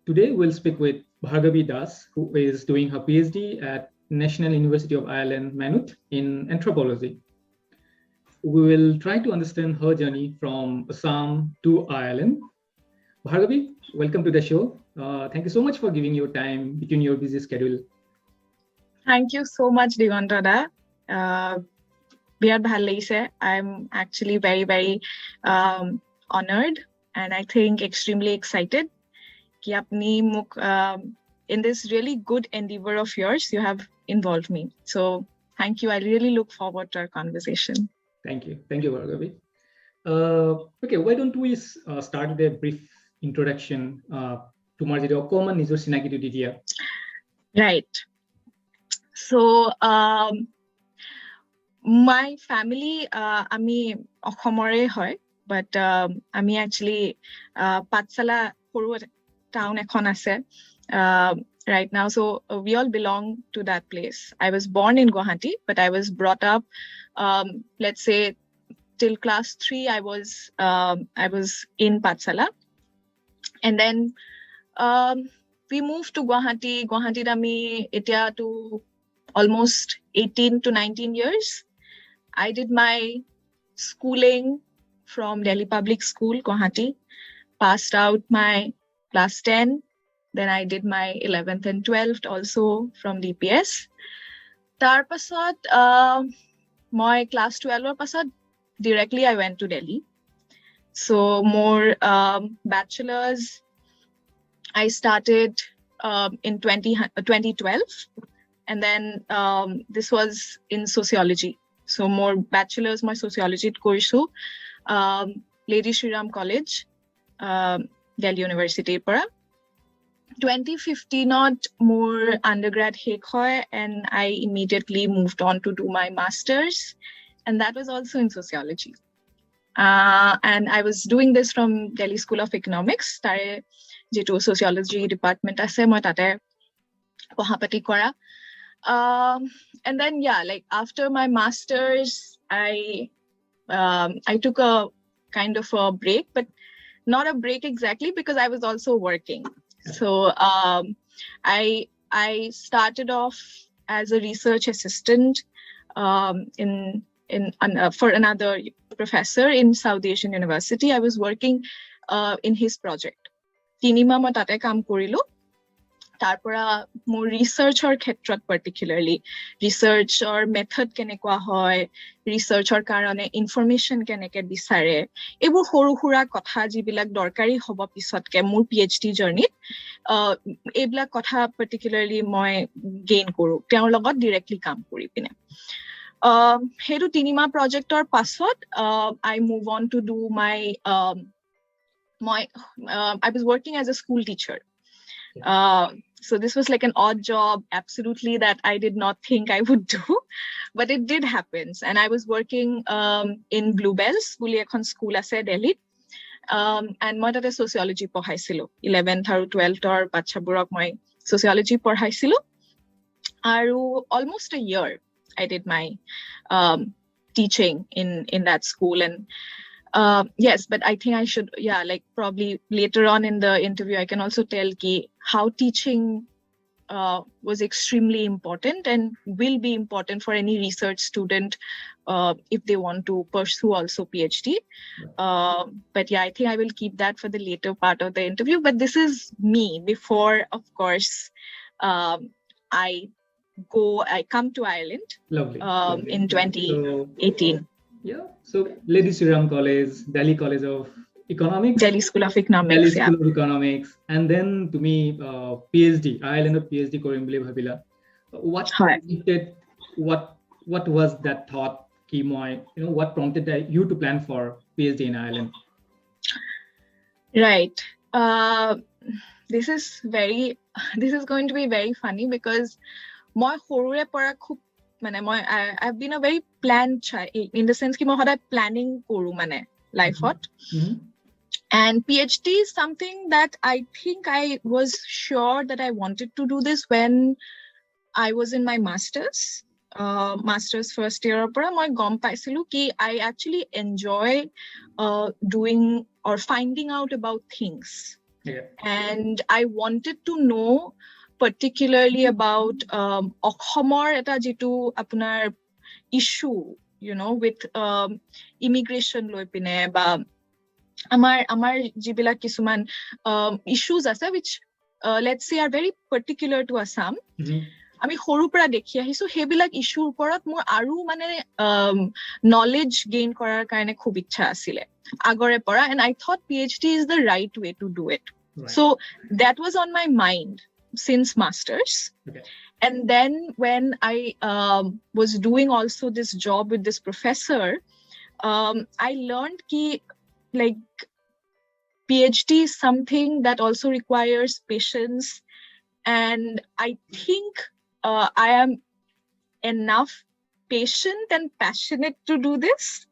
Today, we'll speak with Bhargavi Das, who is doing her PhD at National University of Ireland, Maynooth, in anthropology. We will try to understand her journey from Assam to Ireland. Bhargavi, welcome to the show. Thank you so much for giving your time between your busy schedule. Thank you so much, Digantara. Bihar bhal lagise. I'm actually very honored and I think extremely excited ki apni in this really good endeavor of yours, you have involved me. So thank you. I really look forward to our conversation. Thank you, Bhargavi. Okay, why don't we start with a brief introduction to Marjito common nijor sinakito didia. Right. So my family ami Okhomore hoy, but ami actually Patsala Horu town ekhon ase right now. So we all belong to that place. I was born in Guwahati, but I was brought up, let's say, till class 3. I was in Patsala, and then we moved to Guwahati. Guwahati ami etia to almost 18 to 19 years. I did my schooling from Delhi Public School, Guwahati, passed out my class 10. Then I did my 11th and 12th also from DPS. Tar pasat, my class 12 pasat, directly I went to Delhi. So more bachelor's, I started in 2012. And then this was in sociology. So more bachelor's, my sociology course, Lady Shri Ram College, Delhi University. 2015 not more undergrad hoy, and I immediately moved on to do my master's, and that was also in sociology. And I was doing this from Delhi School of Economics. Tare jeto sociology department ase moi tate pohapati kora. And then like after my master's, I took a kind of a break, but not a break exactly because I was also working. So I started off as a research assistant for another professor in South Asian University. I was working in his project. Tinima ma tate kaam korilu. Tarpora more research or khetrat particularly research or method kenekwa hoy, research or karone information keneke bisare ebur horu hura kotha jibilak dorkari hobo pisotke mur PhD journey ebla kotha particularly moi gain koru teor logot directly kaam kori pine hetu tinima project or pasot I move on to do my I was working as a school teacher. So this was like an odd job, absolutely, that I did not think I would do, but it did happen. And I was working in Bluebells, school ase Delhi, and moi tate sociology pohaisilo 11th or 12th or bachaburok moi sociology pohaisilo. Aru almost a year I did my teaching in that school. And yes, but I think I should, like probably later on in the interview, I can also tell ki how teaching was extremely important and will be important for any research student if they want to pursue also PhD. But I think I will keep that for the later part of the interview. But this is me before, of course, I come to Ireland. Lovely. In 2018. So Lady Shri Ram College, Delhi College of Economics, Delhi School of Economics, Delhi School of Economics, and then to me PhD, Ireland of PhD korim bole bhabila. What was that thought ki moi, what prompted you to plan for PhD in Ireland? Right. This is going to be very funny because moi horure pora khub I've been a very planned child in the sense ki moi hoda planning koru life hot. And PhD is something that I think I was sure that I wanted to do this when I was in my master's first year opera. Moi gom paisilu ki I actually enjoy doing or finding out about things. Yeah. And I wanted to know particularly about Okhomor eta jitu apunar issue, you know, with immigration loi pine ba amar jibilak kisuman issues ase which let's say are very particular to Assam. আমি সৰু পৰা দেখি আহিছো হেবিলাক ইস্যুৰ ওপৰত মোৰ আৰু মানে knowledge gain কৰাৰ কাৰণে খুব ইচ্ছা আছিলে আগৰে পৰা, and I thought PhD is the right way to do it. Right. So that was on my mind since masters. Okay. And then when I was doing also this job with this professor, I learned ki like PhD is something that also requires patience, and I think I am enough patient and passionate to do this.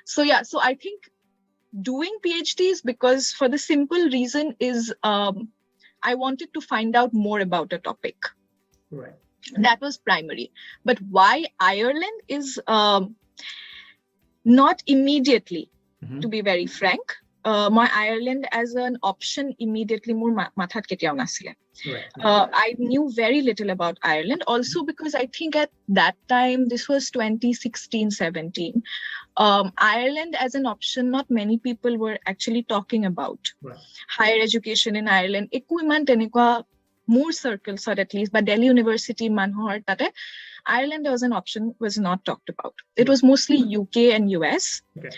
So yeah, so I think doing PhDs, because for the simple reason is I wanted to find out more about a topic. Right. That was primary. But why Ireland is not immediately, to be very frank. My Ireland as an option immediately more mathat ketiao nasile. Right. I knew very little about Ireland, also because I think at that time, this was 2016-17, Ireland as an option, not many people were actually talking about. Right. Higher education in Ireland. Equipment tenekwa more circles, or at least, but Delhi University, Manhor, tate, Ireland as an option was not talked about. It was mostly UK and US. Okay.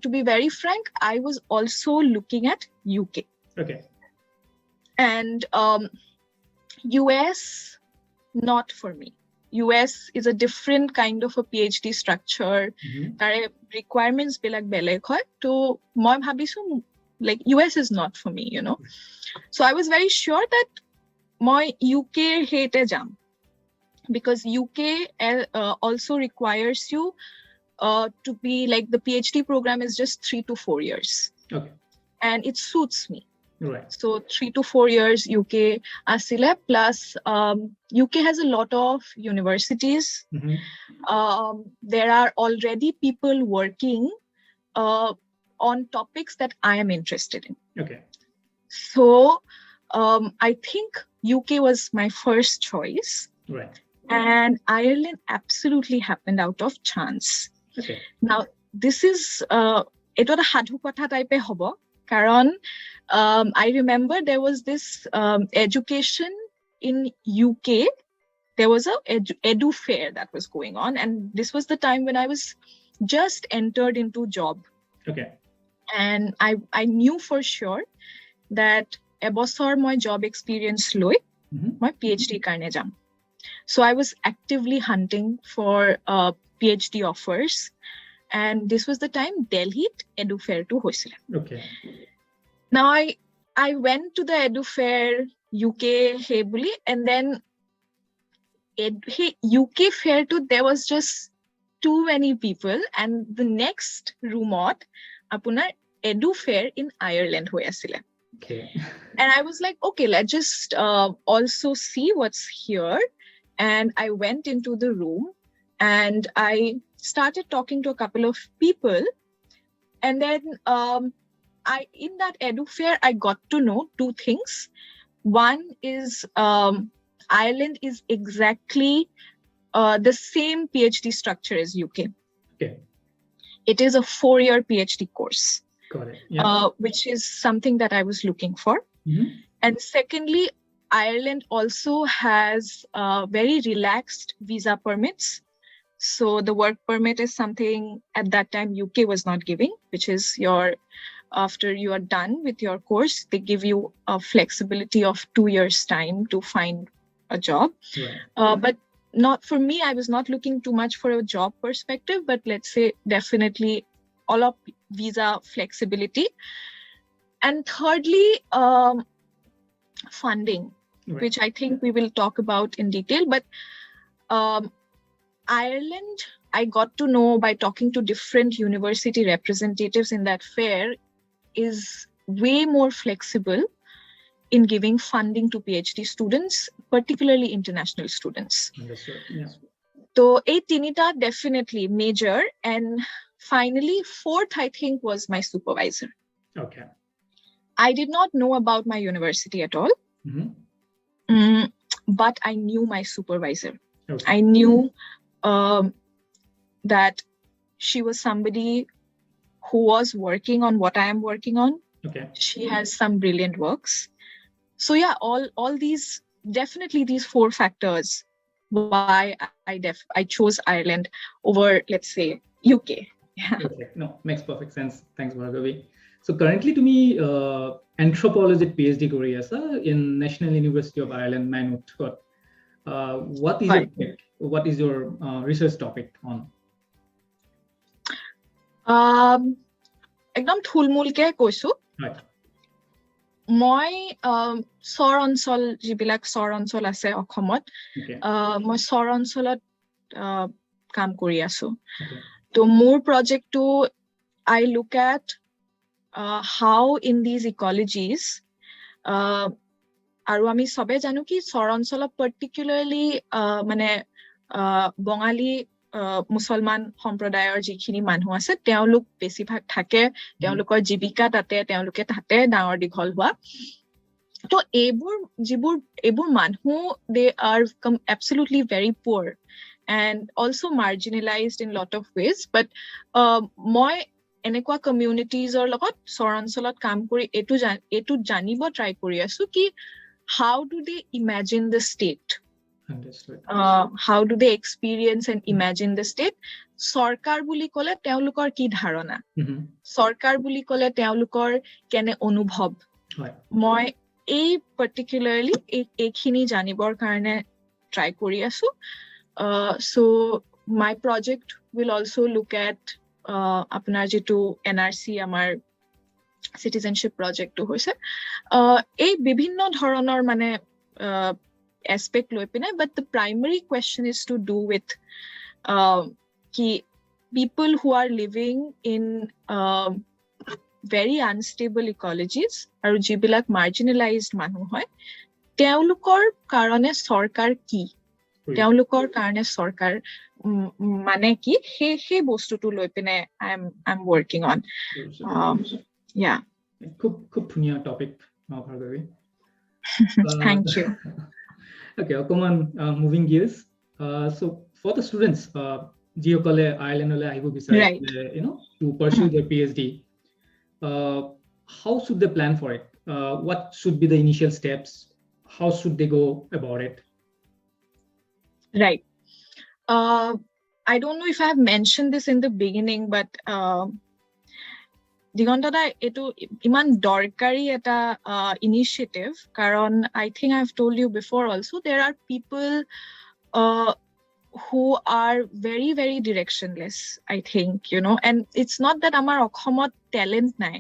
To be very frank, I was also looking at UK. Okay. And US, not for me. US is a different kind of a PhD structure. Tare requirements belag beleg hoy. To moi bhabisu like US is not for me, you know. So I was very sure that moi UK hate jam, because UK also requires you to be like, the PhD program is just 3 to 4 years. Okay. And it suits me. Right. So 3 to 4 years UK asile, plus UK has a lot of universities. There are already people working on topics that I am interested in. Okay. So I think UK was my first choice. Right. And Ireland absolutely happened out of chance. Okay. Now, this is eto eta hadhu kotha type hobo, karon I remember there was this education in UK. There was a edu fair that was going on, and this was the time when I was just entered into job. Okay. And I knew for sure that ebosor my job experience loi my PhD karne jam. So I was actively hunting for PhD offers, and this was the time Delhi edu fair to hoisile. Okay. Now I went to the edu fair UK hebuli, and then UK fair to, there was just too many people, and the next rumot apunar edu fair in Ireland hoy asile. Okay. And I was like, okay, let's just also see what's here. And I went into the room and I started talking to a couple of people. And then in that edu fair, I got to know two things. One is Ireland is exactly the same PhD structure as UK. Okay. It is a 4-year PhD course. Got it. Yeah. Which is something that I was looking for. And secondly, Ireland also has very relaxed visa permits. So the work permit is something at that time UK was not giving, which is after you are done with your course, they give you a flexibility of 2 years time to find a job. Right. But not for me, I was not looking too much for a job perspective, but let's say definitely all of visa flexibility. And thirdly, funding, Right. which I think we will talk about in detail. But Ireland, I got to know by talking to different university representatives in that fair, is way more flexible in giving funding to PhD students, particularly international students. Understood. Yeah. So a tinita definitely major, and finally fourth I think was my supervisor. Okay. I did not know about my university at all. But I knew my supervisor. Okay. I knew that she was somebody who was working on what I am working on. Okay. She has some brilliant works. So yeah, all these, definitely these 4 factors why I chose Ireland over, let's say, UK. Yeah. Perfect. No, makes perfect sense. Thanks, Bhargavi. So currently to me, anthropology PhD কৰি আছা in National University of Ireland, Maynooth. What is your topic? What is your research topic on? একদম থুলমুলকে কৈছো। Right. মই চৰ অঞ্চল, যিবিলাক চৰ অঞ্চল আছে অসমত, মই চৰ অঞ্চলত কাম কৰি আছো। তো মোৰ প্ৰজেক্টটো I look at how in these ecologies, আৰু আমি সবে জানো কি চৰ অঞ্চলত particularly মানে বঙালী মুছলমান সম্প্ৰদায়ৰ যিখিনি মানুহ আছে তেওঁলোক বেছিভাগ থাকে, তেওঁলোকৰ জীৱিকা তাতে, তেওঁলোকে তাতে ডাঙৰ দীঘল হোৱা। তো এইবোৰ মানুহ, they are absolutely very poor and also marginalized in lot of ways, but মই এনেকুৱা কমিউনিটিজৰ লগত চৰ অঞ্চলত কাম কৰি এইটো জানিব ট্ৰাই কৰি আছো কি how do they imagine the state? Understood. How do they experience and imagine the state? Sarkar বুলি কলে তেওঁলোকৰ কি ধাৰণা, সৰকাৰ বুলি কলে তেওঁলোকৰ কেনে অনুভৱ, মই এই particularly এইখিনি জানিবৰ কাৰণে ট্ৰাই কৰি আছো। So my project will also look at আপোনাৰ যেটো NRC আমাৰ citizenship project to হৈছে এই বিভিন্ন ধৰণৰ মানে aspect লৈ পিনে, but the primary question is to do with ki people who are living in very unstable ecologies aru jibilak marginalized manu hoy teulukor karone sarkar ki, teulukor karone sarkar mane ki he bostu tu loi pine I'm working on. Yeah, খুব ধুনীয়া topic Bhargavi. Thank you. Okay, come on, moving gears. So for the students, Geokale Ireland Aibu beside, to pursue their PhD, how should they plan for it? What should be the initial steps? How should they go about it? Right. I don't know if I have mentioned this in the beginning, but Digantada, etu iman dorkari eta initiative, karon I think I've told you before also, there are people who are very, very directionless, I think, and it's not that amar okhomot talent nai,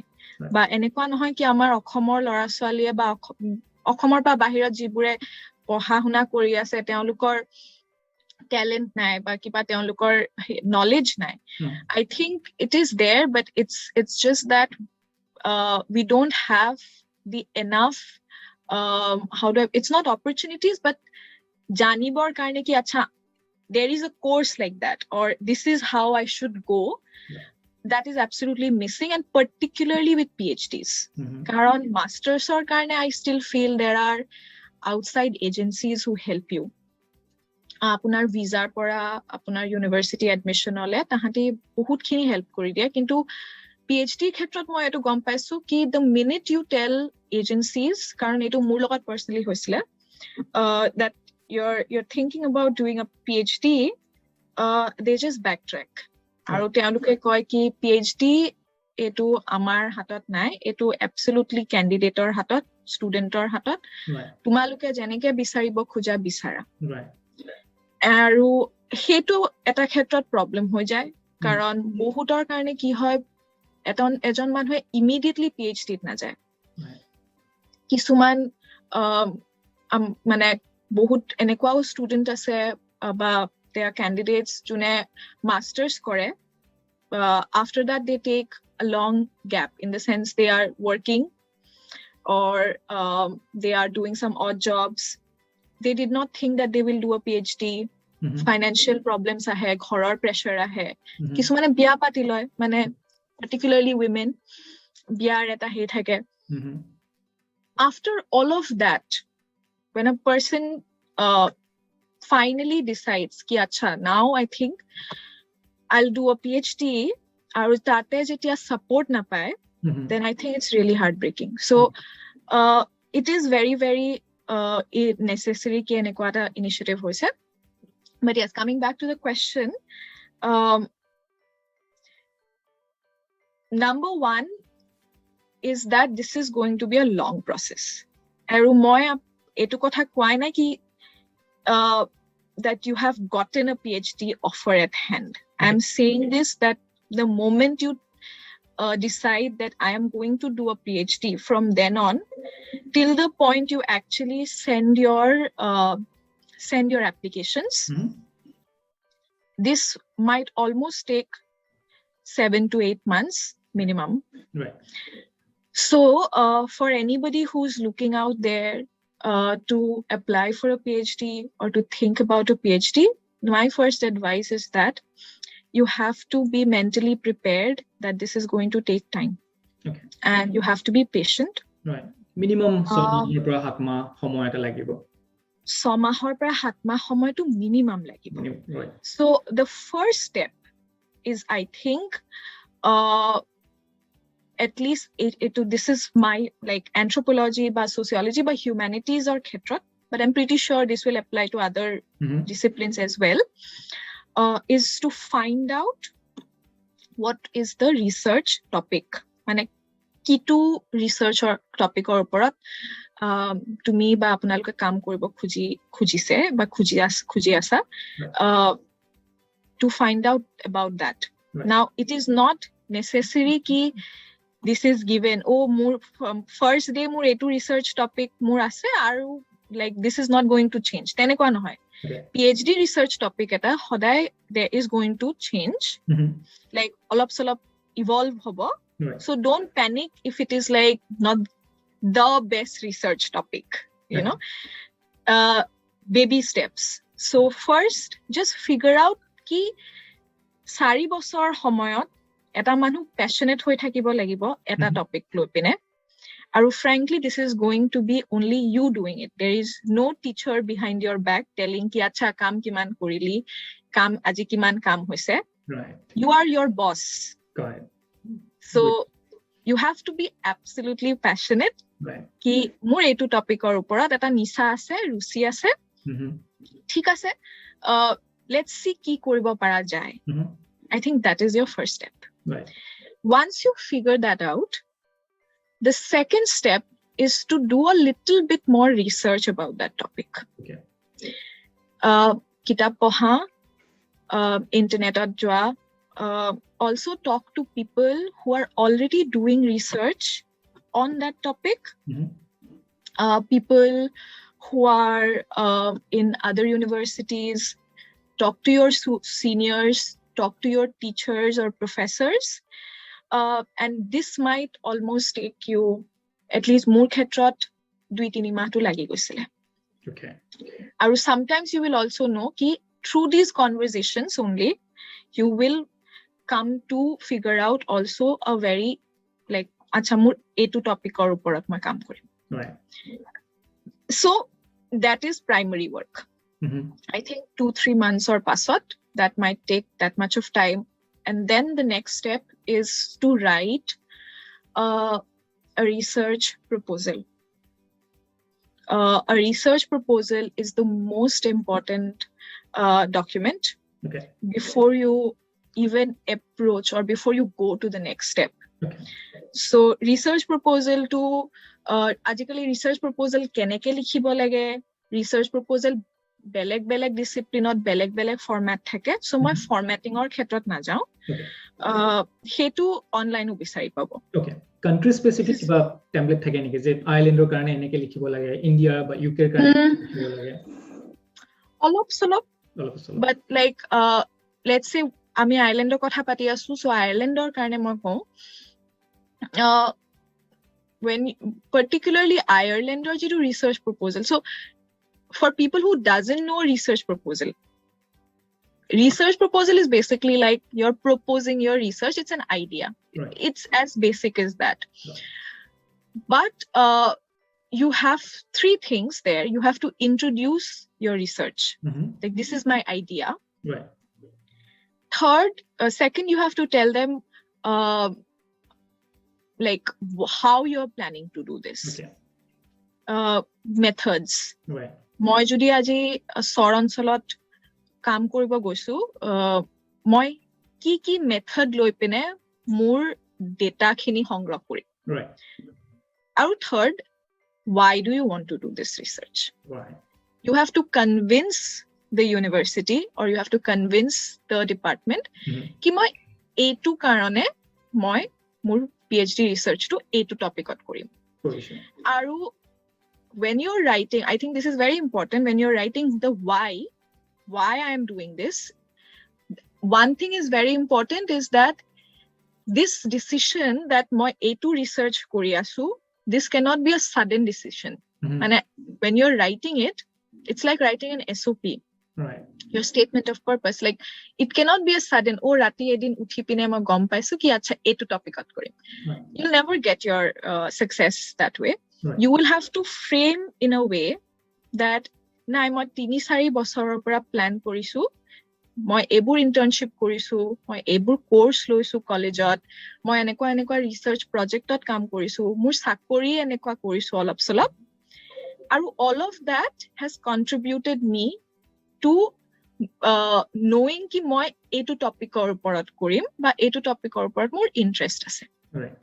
ba enekwa nohoy ki amar okhomor lora swaliye ba okhomor pa bahirot jibure পঢ়া শুনা কৰি আছে তেওঁলোকৰ talent নাই বা কিবা তেওঁলোকৰ knowledge নাই. I think it is there, but it's just that we don't have the enough it's not opportunities, but janibor karne ki acha there is a course like that, or this is how I should go. That is absolutely missing, and particularly with PhDs. Karon masters or karne I still feel there are outside agencies who help you. Apunar visa pora, apunar university admission ole tahati bahut khini help kori dia, kintu PhD khetrot moi etu gom paisu ki the minute you tell agencies, karon etu mur logot personally hoisile, that you're thinking about doing a PhD, they just backtrack. Aru tealuke koy ki PhD etu amar hatot nai, etu absolutely candidateor hatot, studentor hatot, tumaluke jeneke bisaribo khuja bisara. আৰু হেতু এটা ক্ষেত্ৰত problem হৈ যায়, কাৰণ বহুতৰ কাৰণে কি হয় এজন মানুহে ইমিডিয়েটলি PhD ত না যায়, কিছুমান মানে বহুত এনেকুৱাও ষ্টুডেন্ট আছে বা their candidates যোনে মাস্টাৰ্স কৰে, after that they take a long gap, in the sense they are working or they are doing some odd jobs. They did not think that they will do a PhD. Financial problems ahe, ghorar pressure ahe, kisumane biya pati loy, mane particularly women biyar eta he thake, after all of that, when a person finally decides ki acha, now I think I'll do a PhD, aru tate jetia support na pae, then I think it's really heartbreaking. So it is very, very necessary ki enekwa eta initiative hoise. But yes, coming back to the question, number one is that this is going to be a long process. Aru moi etu kotha kwai na ki that you have gotten a PhD offer at hand. I'm saying this, that the moment you decide that I am going to do a PhD, from then on till the point you actually send your applications, this might almost take 7 to 8 months minimum. Right. So for anybody who's looking out there to apply for a PhD or to think about a PhD, my first advice is that you have to be mentally prepared that this is going to take time. Okay. And you have to be patient. Right. Minimum 6 মাহৰ পৰা 7 মাহ সময় এটা লাগিব। 6 মাহৰ পৰা 7 মাহ সময়টো minimum লাগিব। Right. So the first step is, I think, at least this is my like anthropology বা sociology বা humanities or khetrat, but I'm pretty sure this will apply to other disciplines as well, is to find out what is the research topic. Mane kitu research or topic or oporat tumi ba apnaloke kaam koribo khujise ba khuji asa, to find out about that. Right. Now it is not necessary ki this is given, oh more first day more etu research topic more ase aru like this is not going to change, tenekwa nohoy. Okay. PhD research topic eta hoday there is going to change, like olop solop evolve hobo. Right. So don't panic if it is like not the best research topic, you know. Baby steps. So first just figure out ki 4 বছৰ সময়ত এটা মানুহ passionate হৈ থাকিব লাগিব এটা topic লৈ পিনে। আৰু frankly, this is going to be only you doing it. There is no teacher behind your back telling ki acha kaam kiman korili, kaam aji kiman kaam hoise. Right. You are your boss. Got it. So you have to be absolutely passionate. Right. Ki mur etu topic or oporat eta nisa ase, rusi ase. Thik ase, let's see ki koribo para jay. I think that is your first step. Right. Once you figure that out, the second step is to do a little bit more research about that topic. Okay. Kitab poha, internet joa, also talk to people who are already doing research on that topic. People who are in other universities, talk to your seniors, talk to your teachers or professors. And this might almost take you at least more khetrat 2-3 mah to lagi goisile. Okay. Or sometimes you will also know ki through these conversations only you will come to figure out also a very like acha mur etu topic or uporat ma kaam korim. Right. So that is primary work. I think 2-3 months or pasot, that might take that much of time. And then the next step is to write a research proposal. A research proposal is the most important document before you even approach or before you go to the next step. Okay. So research proposal to ajikali research proposal keneke likhibo lage, research proposal বেলেগ বেলেগ ডিসিপ্লিনত বেলেগ বেলেগ format থাকে। So মই ফরম্যাটিংৰ ক্ষেত্ৰত না যাও, হেতু অনলাইনও বিচাৰি পাব। ওকে, কান্ট্রি স্পেসিফিক কিবা টেমপ্লেট থাকে নেকি যে আইল্যান্ডৰ কাৰণে এনেকে লিখিব লাগে, ইন্ডিয়া বা ইউকেৰ কাৰণে লিখিব লাগে? অলপ চলপ, বাট লাইক লেটস সে আমি আইল্যান্ডৰ কথা পাতি আছো, সো আইল্যান্ডৰ কাৰণে মই কওঁ when particularly Ireland or jitu research proposal. So for people who doesn't know research proposal is basically like you're proposing your research. It's an idea. Right. It's as basic as that. Right. But you have 3 things there. You have to introduce your research. Like, this is my idea. Right. Third, second, you have to tell them like how you're planning to do this. Okay. Methods. Right. মই যদি আজি চৰ অঞ্চলত কাম কৰিব গৈছো, মই কি method লৈ পিনে মোৰ ডেটা খিনি সংগ্ৰহ কৰিম. Right. আৰু third, why do you want to do this research? Right. You have to convince the university or you have to convince the department ki moi etu karone moi mur PhD research to etu topic ot korim. Aru when you're writing, I think this is very important, when you're writing the why I am doing this, one thing is very important is that this decision that moi etu research kori asu, this cannot be a sudden decision. And when you're writing it, it's like writing an SOP. Right. Your statement of purpose. Like, it cannot be a sudden, oh, rati edin uthi pine ma gom paisu ki acha etu topic at korim. You'll never get your success that way. Right. You will have to frame in a way that na moi 3-4 bosoror pora plan korisu, মই এইবোৰ internship কৰিছো, মই এইবোৰ course লৈছো কলেজত, মই এনেকুৱা research প্ৰজেক্টত কাম কৰিছো, মোৰ চাকৰি এনেকুৱা কৰিছো অলপ সলপ, আৰু all of that has contributed me to knowing ki moi etu topic or oporat korim ba etu topic or oporat more interest ase. Right.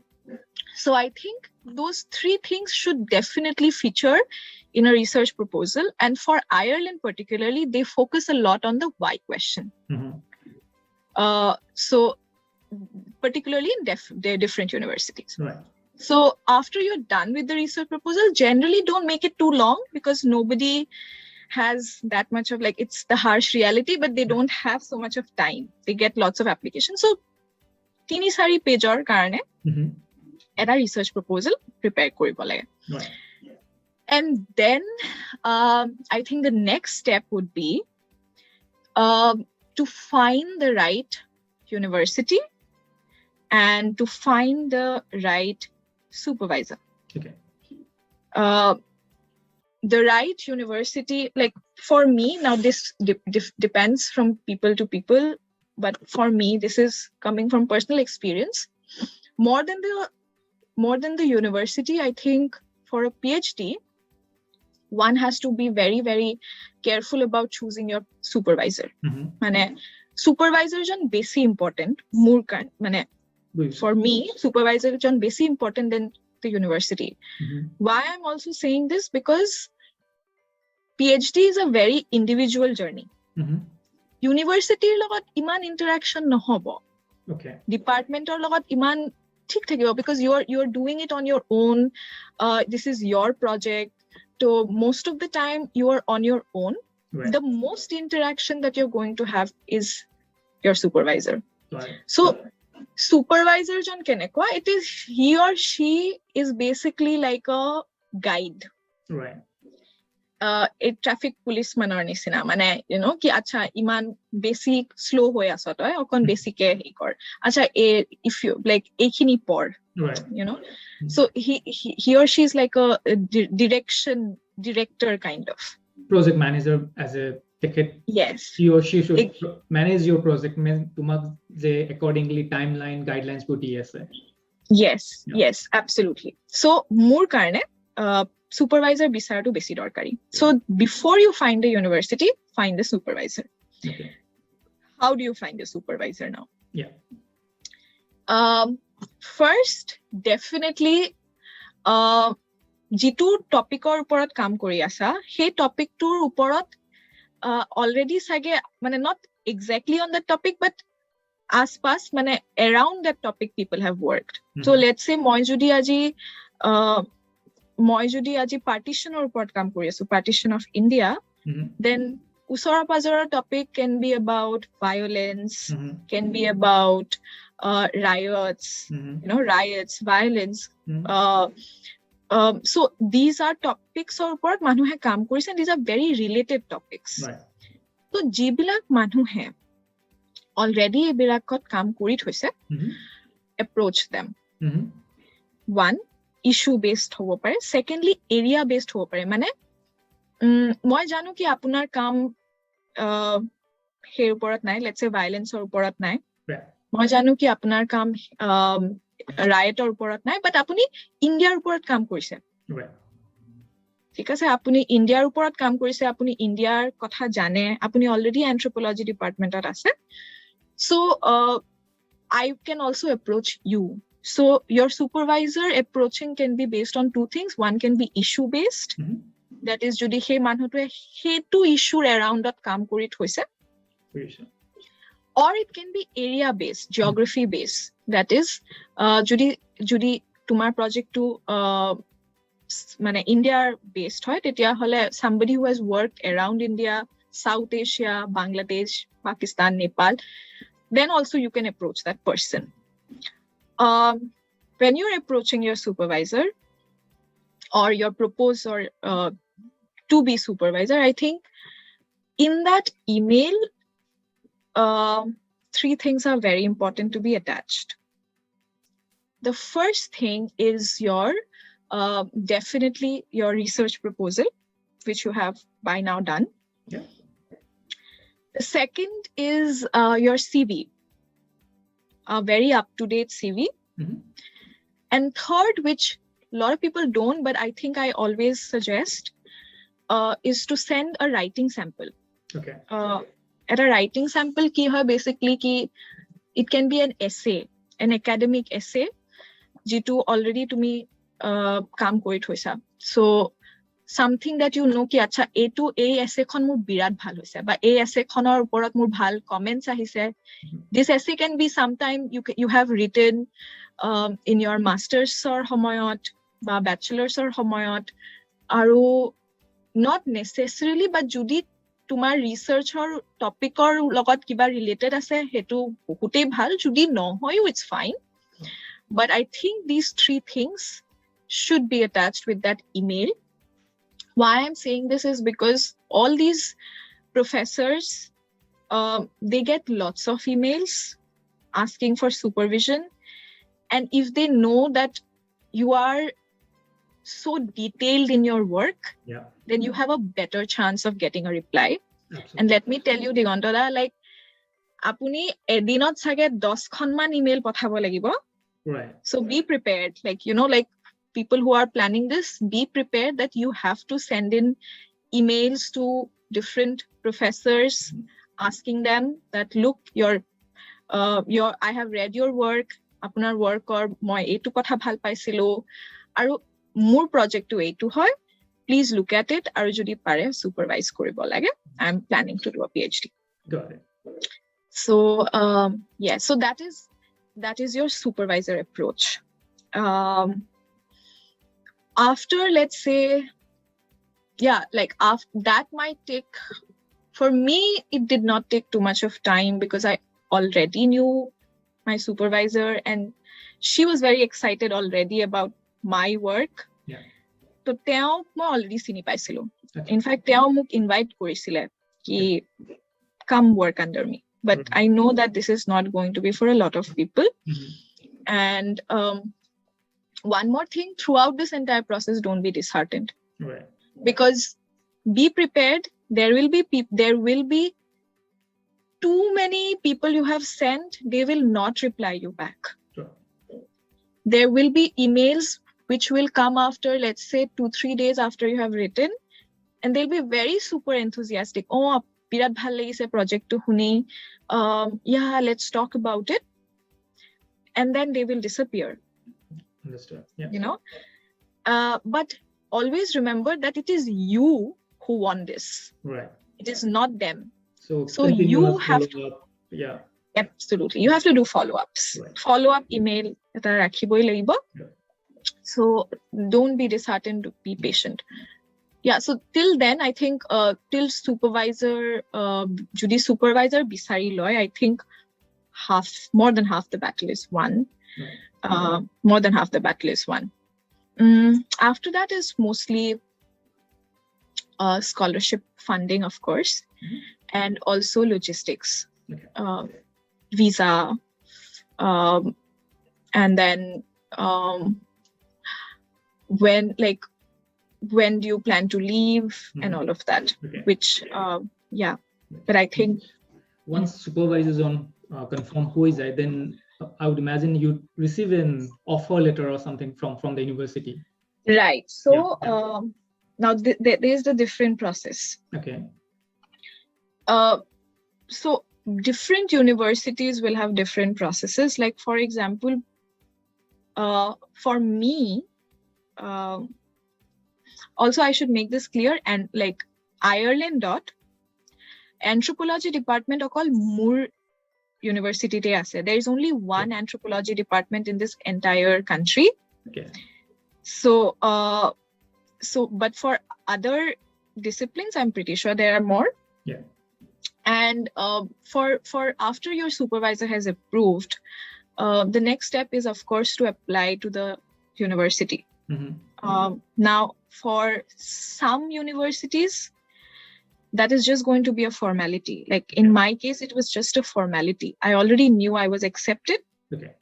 So I think those 3 things should definitely feature in a research proposal, and for Ireland particularly, they focus a lot on the why question. So particularly in their different universities. Right. So after you're done with the research proposal, generally don't make it too long, because nobody has that much of, like, it's the harsh reality, but they don't have so much of time. They get lots of applications. So 3-4 pager karone eta research proposal prepare koribo lage. Right. And then I think the next step would be to find the right university and to find the right supervisor. Okay. The right university, like for me, now this depends from people to people, but for me, this is coming from personal experience. More than the university, I think for a PhD, one has to be very, very careful about choosing your supervisor. Mane supervisor jon besi important mur kan, mane for me supervisor jon besi important than the university. Why I'm also saying this, because PhD is a very individual journey. University logot iman interaction nohobo. Okay. Department or logot iman thik thakibo, because you're doing it on your own. This is your project, so most of the time you are on your own. Right. The most interaction that you're going to have is your supervisor. Right. So supervisor jon kenekwa, it is he or she is basically like a guide. Right. A traffic police manor nisina, mane you know ki acha iman basic slow hoy aso toy okon basic e he kor acha if you like ekhini por. Right. You know, so he or she is like a director kind of project manager as a ticket. Yes, he or she should manage your project tumak je accordingly timeline guidelines puti ase. Yes. Yes, absolutely. So mur karne supervisor bisarato besi dorkari. So before you find a university, find the supervisor. Okay. How do you find a supervisor now? Yeah. First, definitely jitu topic or uporat kam kori asa, he topic tur uporat already sage mane not exactly on that topic, but aspas mane around that topic people have worked. So let's say moi jodi aji partition or uport kam kori asu, partition of India, then usora pazora topic can be about violence, can be about riots, you know, riots, violence. So these are topics or uport manuhe kam korise, and these are very related topics. Right. So jibilak manuhe already ebilakot kam kori thoise, approach them. One, issue based hobo pare. Secondly, area based hobo pare. Mane moi janu ki apunar kam her uporat nai, let's say violence or uporat nai. Moi janu ki apunar kam riot or uporat nai, but apuni India uporat kam korise. ঠিক আছে, আপুনি ইণ্ডিয়াৰ ওপৰত কাম কৰিছে, আপুনি ইণ্ডিয়াৰ কথা জানে, আপুনি অলৰেডি এন্থ্ৰোপলজি ডিপাৰ্টমেণ্টত আছে। So I can also approach you. So your supervisor approaching can be based on two things. One can be issue based. That is যদি সেই মানুহটোৱে সেইটো ইস্যুৰ এৰাউণ্ডত কাম কৰি থৈছে। Or it can be area based, geography based. That is যদি তোমাৰ প্ৰজেক্টটো মানে ইণ্ডিয়াৰ বেসড হয়, তেতিয়া হলে somebody who has worked around India, South Asia, Bangladesh, Pakistan, Nepal, then also you can approach that person. When you're approaching your supervisor or your proposed or to be supervisor, I think in that email, three things are very important to be attached. The first thing is your definitely your research proposal, which you have by now done. Yeah. The second is your CV, a very up-to-date CV. And third, which a lot of people don't, but I think I always suggest, is to send a writing sample. Okay. At a writing sample, ki hai basically ki it can be an essay, an academic essay, jitu already to me কাম কৰি থৈছা। So something that you know ki acha এই essay খন মোৰ বিৰাট ভাল হৈছে, বা এই essay খনৰ ওপৰত মোৰ ভাল comments আহিছে। This essay can be sometime you have written in your masters or সময়ত বা bachelors or সময়ত, আৰু not necessarily, but যদি তোমাৰ researchৰ টপিকৰ লগত কিবা related আছে হেতু বহুতেই ভাল, যদি নহয়ও it's fine. But I think these three things should be attached with that email. Why I'm saying this is because all these professors, they get lots of emails asking for supervision. And if they know that you are so detailed in your work, then you have a better chance of getting a reply. Absolutely. And let me tell you, Digontoda, like, apuni edinot sage 10 khonman email pathabo lagibo. Right. So be prepared, like, you know, like, people who are planning this, be prepared that you have to send in emails to different professors asking them that, look, I have read your work, apunar work or moi etu kotha bhal paisilo, aru mur project to etu hoy, please look at it, aru jodi pare supervise koribo lage. I'm planning to do a PhD. Got it. So yeah, so that is your supervisor approach. After, let's say, yeah, like after that might take, for me, it did not take too much of time because I already knew my supervisor and she was very excited already about my work. Yeah. So teo moi already chini paisilo. In fact, teo muk invite korisile ki come work under me. But I know that this is not going to be for a lot of people. And one more thing, throughout this entire process, don't be disheartened. Right. Because be prepared. There will be too many people you have sent. They will not reply you back. Sure. There will be emails which will come after, let's say, 2-3 days after you have written, and they'll be very super enthusiastic. Oh, birat bhal lagise project to huni. Yeah, let's talk about it. And then they will disappear. Understood. Yeah. You know, but always remember that it is you who want this. Right. It is not them. So you have to. Yeah. Absolutely. You have to do follow-ups. Right. Follow-up email eta rakhiboi lagibo. So don't be disheartened. Be patient. Yeah. So till then, I think till supervisor, judi supervisor bisari loy, I think more than half the battle is won. Right. More than half the battle is won. After that is mostly scholarship funding, of course, and also logistics, visa, and then when do you plan to leave and all of that, Okay. which but I think once supervisors on confirm who is I, then I would imagine you receive an offer letter or something from the university. right. So now there is the different process. Okay. So different universities will have different processes. Like, for example, for me, also I should make this clear, and like Ireland anthropology department okol mur university te ase. There is only one anthropology department in this entire country. Okay. So but for other disciplines, I'm pretty sure there are more. Yeah. And for after your supervisor has approved, the next step is, of course, to apply to the university. Now, for some universities, that is just going to be a formality. Like in my case, it was just a formality. I already knew I was accepted. Okay.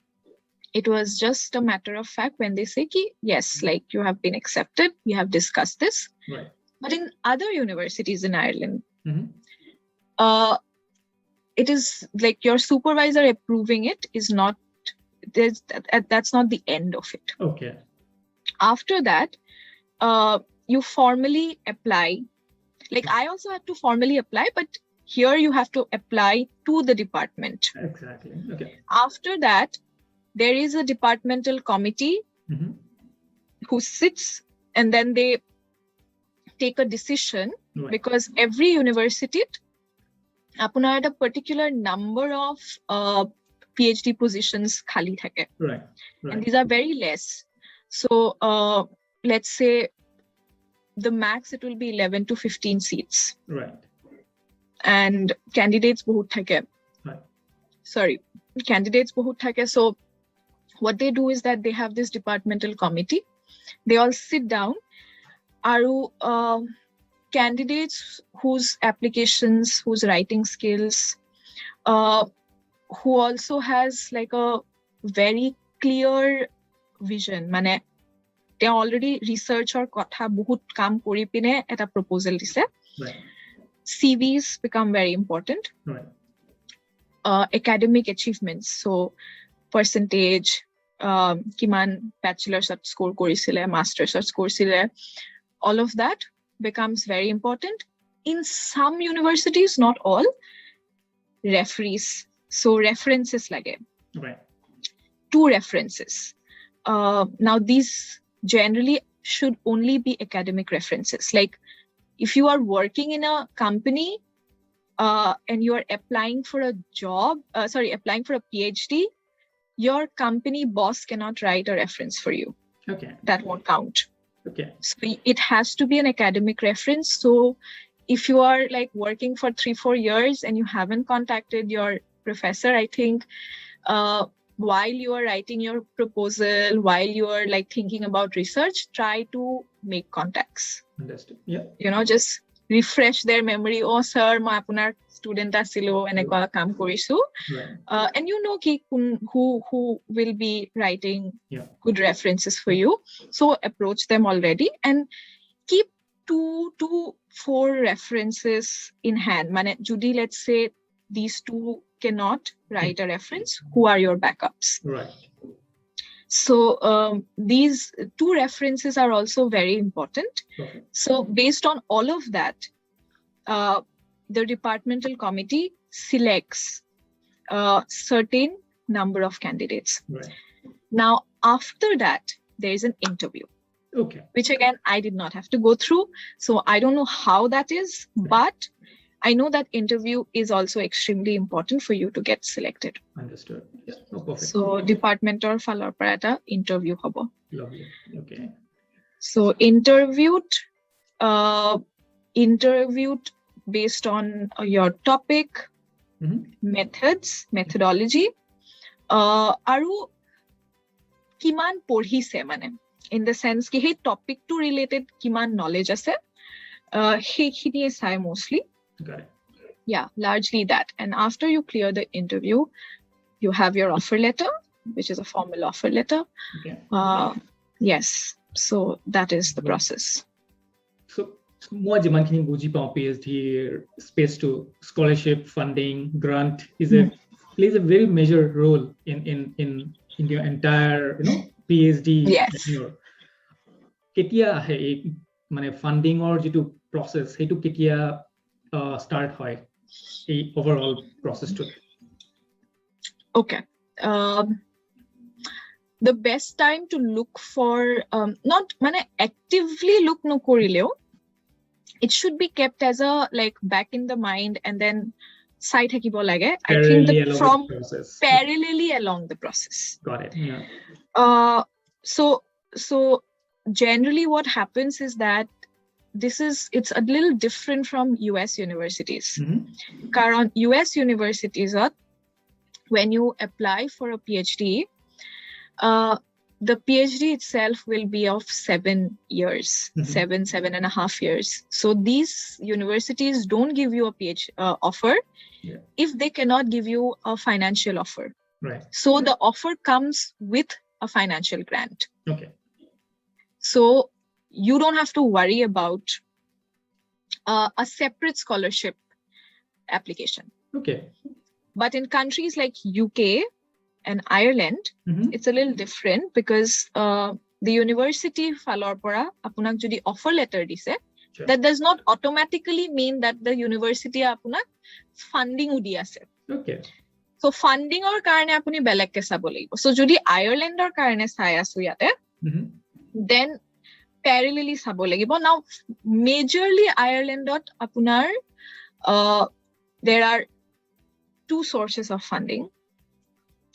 It was just a matter of fact when they say, yes, like you have been accepted, we have discussed this. Right. But in other universities in Ireland, it is like your supervisor approving it is not, that's not the end of it. Okay. After that, you formally apply. Like I also had to formally apply, but here you have to apply to the department. Exactly. Okay. After that, there is a departmental committee who sits, and then they take a decision, because every university apunar a particular number of PhD positions khali thake. Right. And these are very less. So let's say the max, it will be 11 to 15 seats. Right. And candidates bahut thake. Right. Sorry, candidates bahut thake. So what they do is that they have this departmental committee. They all sit down. Aru candidates whose applications, whose writing skills, who also has like a very clear vision. Mane they already research or kotha bahut kam kori pine eta proposal dise. Right. CVs become very important. Right. Academic achievements, so percentage, kiman bachelor's score korisile, master's score korisile, all of that becomes very important. In some universities, not all, referees, so references lage. Right. 2 references. Now these generally should only be academic references. Like if you are working in a company and you are applying for a job, applying for a PhD, your company boss cannot write a reference for you. Okay. That won't count. Okay. So it has to be an academic reference. So if you are like working for 3-4 years and you haven't contacted your professor, I think while you are writing your proposal, while you are like thinking about research, try to make contacts. Understood. Yeah. You know, just refresh their memory. Oh, sir, ma apunar student asilo enekwa kaam korisu. And you know who will be writing good references for you. So approach them already and keep 2 to 4 references in hand. Mane judi, let's say these 2 cannot write a reference, who are your backups? Right. So these 2 references are also very important. Okay. So based on all of that, the departmental committee selects a certain number of candidates. Right. Now, after that, there is an interview. Okay. Which again, I did not have to go through. So I don't know how that is, but I know that interview is also extremely important for you to get selected. Understood. Yeah. Oh, perfect. So department or falar parata interview hobo. Lovely. Okay. So interviewed based on your topic, methods, methodology, aru kiman porhise mane, in the sense ki hey topic to related kiman knowledge ase, he khini sai mostly. Got it. Yeah, largely that. And after you clear the interview, you have your offer letter, which is a formal offer letter. Okay. Yes. So that is the process. So moi jimankhini buji pao PhD space to scholarship funding grant plays a very major role in your entire PhD Yes. ketia ahe mane funding or jitu process hetu ketia start hoy ei overall process to Okay. The best time to look for not mane actively look no korileo, it should be kept as a like back in the mind and then side hakibo lage. I think from parallelly along the process. Got it. Yeah. So generally what happens is that it's a little different from US universities. Karon US universities are, when you apply for a PhD, the PhD itself will be of 7 years, 7.5 years. So these universities don't give you a PhD offer if they cannot give you a financial offer. Right. So the offer comes with a financial grant. Okay. So you don't have to worry about a separate scholarship application. Okay. But in countries like UK and Ireland, it's a little different because the university falor pora apunak jodi offer letter dise, that does not automatically mean that the university apunak funding udi ase. Okay. So funding or karone apuni belek ke sabo lagibo. So jodi Ireland or karone sai asu yate, then parallelly sabo lagibo. Now majorly Ireland apunar there are 2 sources of funding.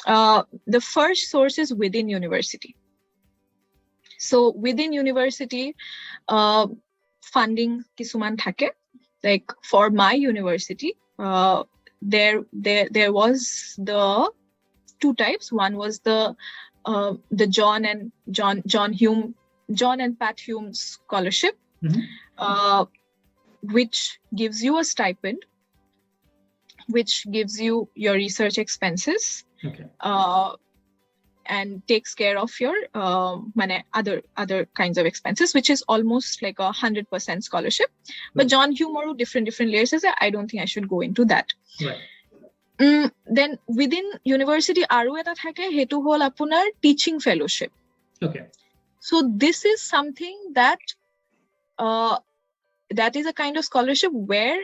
The first source is within university. So within university, funding kisuman thake. Like for my university, there was the 2 types. One was the John and Pat Hume scholarship, which gives you a stipend, which gives you your research expenses. Okay. And takes care of your other kinds of expenses, which is almost like 100% scholarship. But John Hume or different layers is I don't think I should go into that. Right. Then within university aru eta thake hetu hol apunar teaching fellowship. Okay. So this is something that is a kind of scholarship where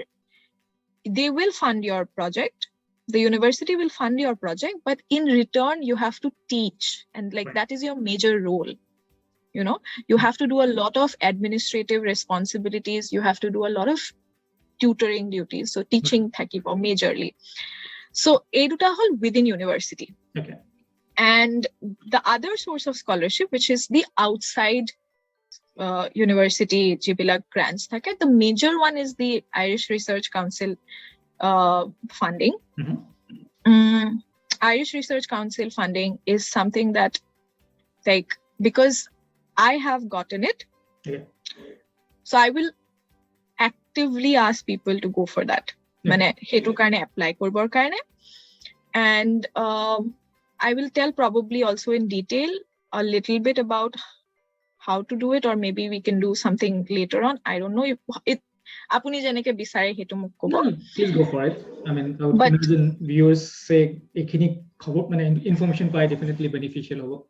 they will fund your project. The university will fund your project, but in return you have to teach, and that is your major role. You have to do a lot of administrative responsibilities. You have to do a lot of tutoring duties. So teaching thakibo majorly. So eduta hol within university. Okay. And the other source of scholarship, which is the outside university jibilak grants thake, the major one is the Irish Research Council funding. Irish Research Council funding is something that, because I have gotten it, so I will actively ask people to go for that. Mane hetu karone apply korbor karone, and I will tell probably also in detail a little bit about how to do it, or maybe we can do something later on. I don't know if it apuni jeneke bisare hetu muk kobo. Please go for it. I mean, I would imagine viewers say ekhini khobor mane information pai definitely beneficial hobo.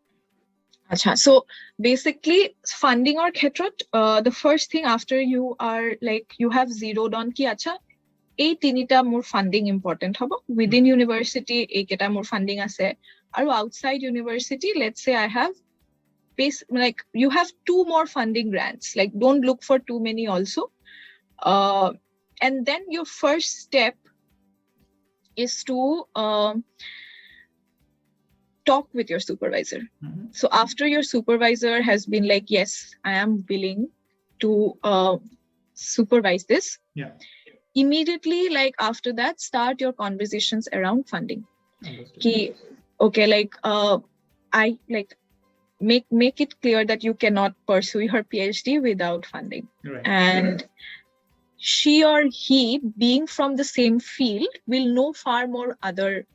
Acha, so basically funding or khetrot, the first thing after you are you have zeroed on ki acha ei tinita more funding important hobo. Within university eketa more funding ase, aru outside university, let's say I have you have 2 more funding grants. Don't look for too many also. And then your first step is to talk with your supervisor. So after your supervisor has been yes, I am willing to supervise this. Yeah. Immediately, after that, start your conversations around funding. I make it clear that you cannot pursue your PhD without funding. Right. And she or he, being from the same field, will know far more other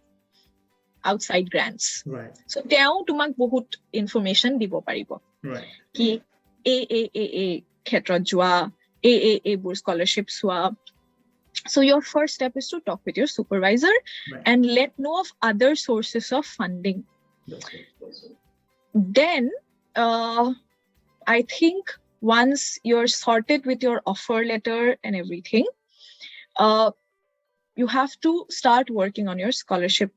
outside grants. Right. So teo tumak bahut information dibo paribo. Right. Ki AAAA ক্ষেত্ৰত যোৱা, AAA বোৰ scholarship চোৱা. So your first step is to talk with your supervisor and let know of other sources of funding. Then I think once you're sorted with your offer letter and everything, you have to start working on your scholarship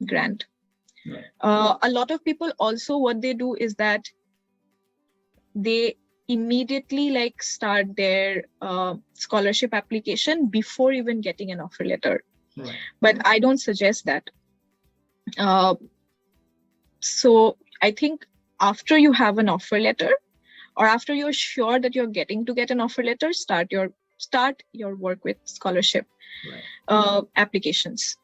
grant. A lot of people also, what they do is that they immediately like start their scholarship application before even getting an offer letter. But I don't suggest that. So I think after you have an offer letter, or after you're sure that you're getting to get an offer letter, start your work with scholarship applications.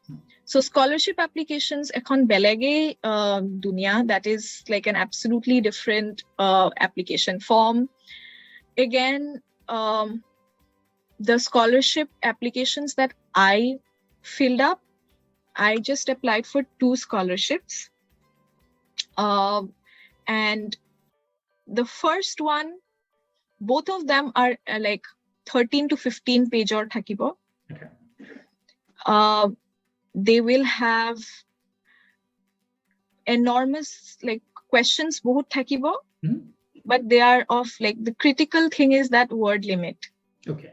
So scholarship applications ekhon belege dunia, that is like an absolutely different application form. Again, the scholarship applications that I filled up, I just applied for 2 scholarships. And the first one, both of them are like 13 to 15 page or thakibo. They will have enormous like questions bahut thakibo, but they are of like, the critical thing is that word limit.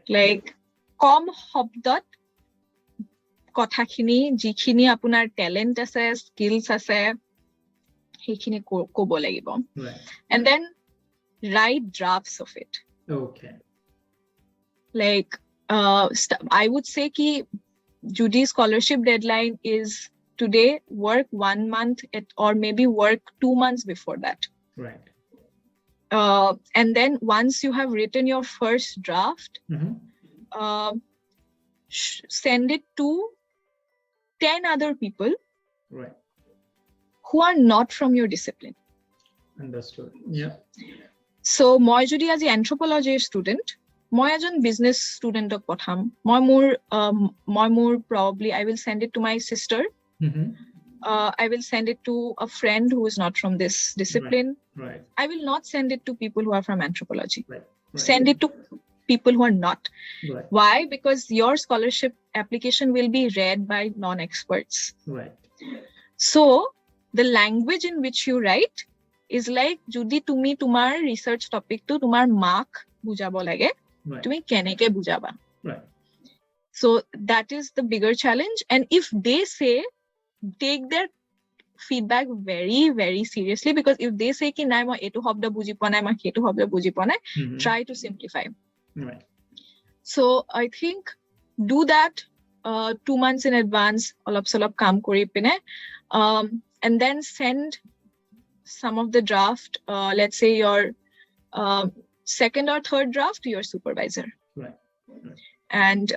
Like kom hobdot কথাখিনি যিখিনি আপোনাৰ talent আছে, skills আছে, সেইখিনি ক'ব লাগিব. And then write drafts of it. Like I would say ki Judy scholarship deadline is today, work 1 month or maybe work 2 months before that. And then once you have written your first draft, send it to 10 other people who are not from your discipline. Understood. So moi jodi as anthropology student, মই এজন business student ok patham, moi mor probably I will send it to my sister. I will send it to a friend who is not from this discipline. I will not send it to people who are from anthropology. Send it to people who are not. Why? Because your scholarship application will be read by non-experts. So the language in which you write is like jodi tumi tumar research topic to tumar mark bujabo lage, tumi keneke bujaba. So that is the bigger challenge. And if they say, take their feedback very, very seriously, because if they say ki nai moi etu hobda buji ponai, ma ketu hobda buji ponai, try to simplify. So I think do that 2 months in advance, olop solop kaam kori pine, and then send some of the draft, let's say your second or third draft, to your supervisor. And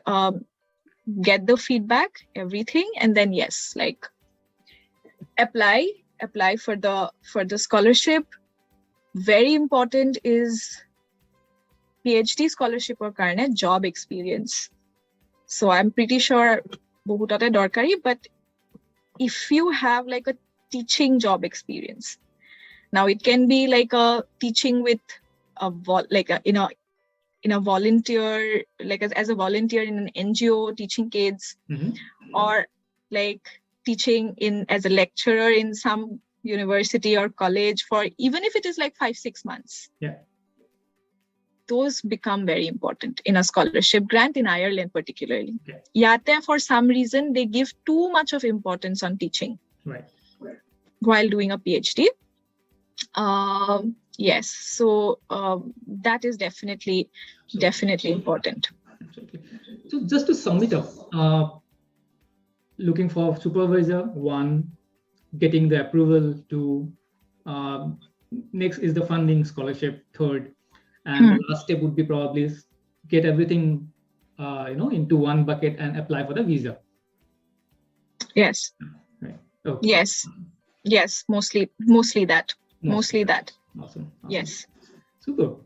get the feedback, everything, and then yes, like apply for the scholarship. Very important is PhD scholarship or karne job experience. So I'm pretty sure bohutate dorkari, but if you have like a teaching job experience, now it can be like a teaching with in a volunteer, like as a volunteer in an NGO teaching kids, or like teaching as a lecturer in some university or college for, even if it is like 5-6 months. Those become very important in a scholarship grant in Ireland particularly. Yate for some reason they give too much of importance on teaching while doing a PhD. Yes, so that is definitely important. So just to sum it up, looking for supervisor, 1, getting the approval, 2, next is the funding scholarship, 3rd, and the last step would be probably get everything into one bucket and apply for the visa. Yes. Yes, mostly that. Awesome. Yes. Super.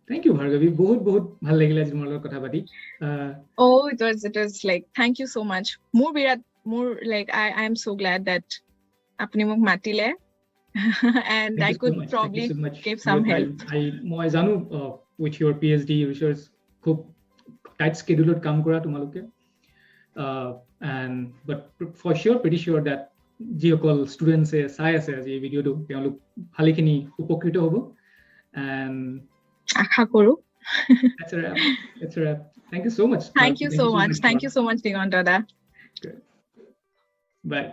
Thank you, Bhargavi. Bahut bhal lagila tomar logot kotha pati. Oh, it was like, thank you so much. More like I am so glad that apni mok matile, and Thank I you so could much. Thank you probably so much give for your some help. মই জানো with your PhD research খুব tight schedule কাম কৰা তোমালোকে and but for sure pretty sure that যিসকল students চাই আছে আজি এই ভিডিঅ'টো তেওঁলোক ভালেখিনি উপকৃত হ'ব and আশা কৰো that's a wrap. That's a wrap. Thank you so much. Thank you so much. Thank you so much, Digant Dada. Bye.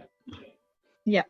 Yeah.